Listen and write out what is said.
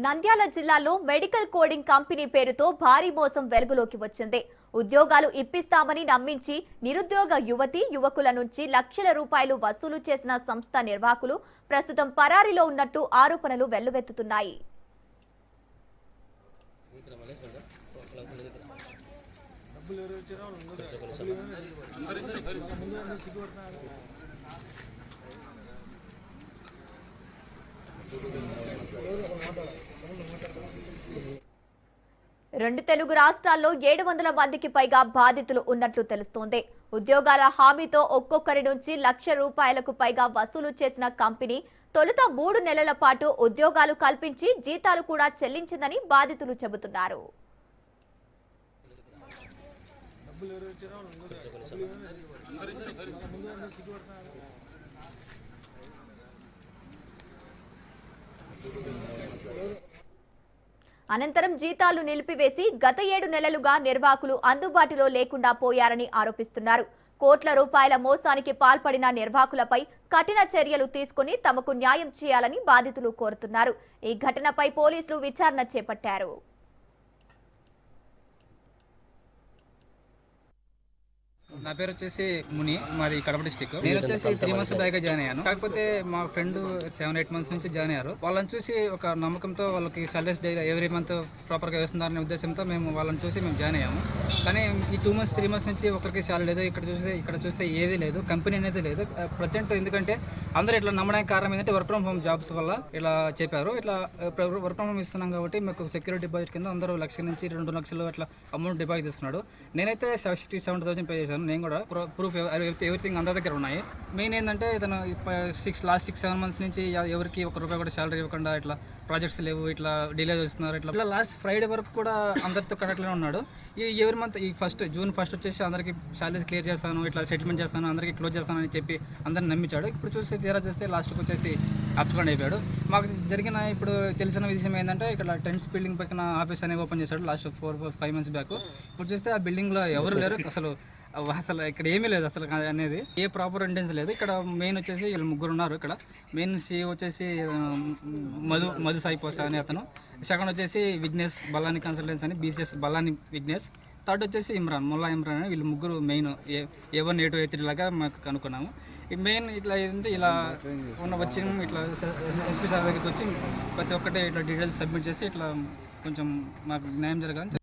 నంద్యాల జిల్లాలో medical coding company పేరుతో భారీ మోసం వెలుగులోకి వచ్చింది. ఉద్యోగాలు ఇప్పిస్తామని నమ్మించి నిరుద్యోగ యువకుల నుంచి లక్షల రూపాయలు వసూలు చేసిన సంస్థ నిర్వాహకులు ప్రస్తుతం పరారీలో ఉన్నట్టు ఆరోపణలు వెల్లువెత్తుతున్నాయి. రెండు తెలుగు రాష్ట్రాల్లో 700 మందికి పైగా బాధితులు ఉన్నట్లు తెలుస్తోంది. ఉద్యోగాల హామీతో ఒక్కొక్కరి నుంచి ₹1,00,000కు పైగా వసూలు చేసిన కంపెనీ తొలుత 3 నెలల పాటు ఉద్యోగాలు కల్పించి జీతాలు కూడా చెల్లించిందని బాధితులు చెబుతున్నారు. అనంతరం జీతాలు నిలిపివేసి గత 7 నెలలుగా నిర్వాహకులు అందుబాటులో లేకుండా పోయారని ఆరోపిస్తున్నారు. కోట్ల రూపాయల మోసానికి పాల్పడిన నిర్వాహకులపై కఠిన చర్యలు తీసుకుని తమకు న్యాయం చేయాలని బాధితులు కోరుతున్నారు. ఈ ఘటనపై పోలీసులు విచారణ చేపట్టారు. నా పేరు వచ్చేసి ముని, మాది కడప డిస్టిక్. నేను వచ్చేసి 3 months బ్యాక్ జాయిన్ అయ్యాను. కాకపోతే మా ఫ్రెండ్ 7-8 months నుంచి జాయిన్ అయ్యారు. వాళ్ళని చూసి ఒక నమ్మకంతో వాళ్ళకి సాలరీస్ డైలీ ఎవ్రీ మంత్ ప్రాపర్గా వేస్తున్నారనే ఉద్దేశంతో మేము వాళ్ళని చూసి మేము జాయిన్ అయ్యాము. కానీ ఈ 2 months 3 months నుంచి ఒకరికి శాలరీ లేదు, ఇక్కడ చూస్తే ఏది లేదు, కంపెనీ అనేది లేదు ప్రజెంట్. ఎందుకంటే అందరూ ఇట్లా నమ్మడానికి కారణం ఏంటంటే వర్క్ ఫ్రమ్ హోమ్ జాబ్స్ వల్ల ఇలా చెప్పారు. ఇట్లా వర్క్ ఫ్రమ్ హోమ్ ఇస్తున్నాం కాబట్టి మీకు సెక్యూరిటీ డిపాజిట్ కింద అందరూ 1,00,000 నుంచి 2 లక్షలు అట్లా అమౌంట్ డిపాజిట్ తీసుకున్నాడు. నేనైతే 67,000 పే చేశాను. నేను కూడా ప్రూఫ్ ఎవ్రీథింగ్ అందరి దగ్గర ఉన్నాయి. మెయిన్ ఏంటంటే ఇతను లాస్ట్ 6-7 months నుంచి ఎవరికి ₹1 కూడా శాలరీ ఇవ్వకుండా ఇట్లా ప్రాజెక్ట్స్ లేవు, ఇట్లా డిలే చేస్తున్నారు. ఇట్లా లాస్ట్ ఫ్రైడే వరకు కూడా అందరితో కనెక్ట్లోనే ఉన్నాడు. ఈ ఎవరి మంత్ ఈ జూన్ 1st వచ్చేసి అందరికి శాలరీస్ క్లియర్ చేస్తాను, ఇట్లా సెటిల్మెంట్ చేస్తాను, అందరికీ క్లోజ్ చేస్తాను అని చెప్పి అందరిని నమ్మించాడు. ఇప్పుడు తీరా చూస్తే లాస్ట్కి వచ్చేసి అబ్స్కాండ్ అయిపోయాడు. మాకు జరిగిన ఇప్పుడు తెలిసిన విషయం ఏంటంటే ఇక్కడ టెంట్స్ బిల్డింగ్ పక్కన ఆఫీస్ అనేది ఓపెన్ చేశాడు లాస్ట్ 4-5 months బ్యాక్. ఇప్పుడు చూస్తే ఆ బిల్డింగ్లో ఎవరు లేరు, అసలు ఇక్కడ ఏమీ లేదు అసలు అనేది. ఏ ప్రాపర్ అటెండెన్స్ లేదు. ఇక్కడ మెయిన్ వచ్చేసి వీళ్ళు 3 ఉన్నారు. ఇక్కడ మెయిన్ CEO వచ్చేసి మధు సాయిపోసా అని అతను, సెకండ్ వచ్చేసి విఘ్నేష్ బల్లాని కన్సల్టెన్సీ అని BCS బల్లాని విఘ్నేష్, థర్డ్ వచ్చేసి ముల్లా ఇమ్రాన్ అని. వీళ్ళు 3 మెయిన్ A1 A2 A3 లాగా మాకు కనుక్కున్నాము. ఈ మెయిన్ ఇట్లా ఏంటంటే ఇలా వచ్చి ఇట్లా SP సార్ దగ్గరికి వచ్చి ప్రతి ఒక్కటే ఇట్లా డీటెయిల్స్ సబ్మిట్ చేసి ఇట్లా కొంచెం మాకు న్యాయం జరగాలని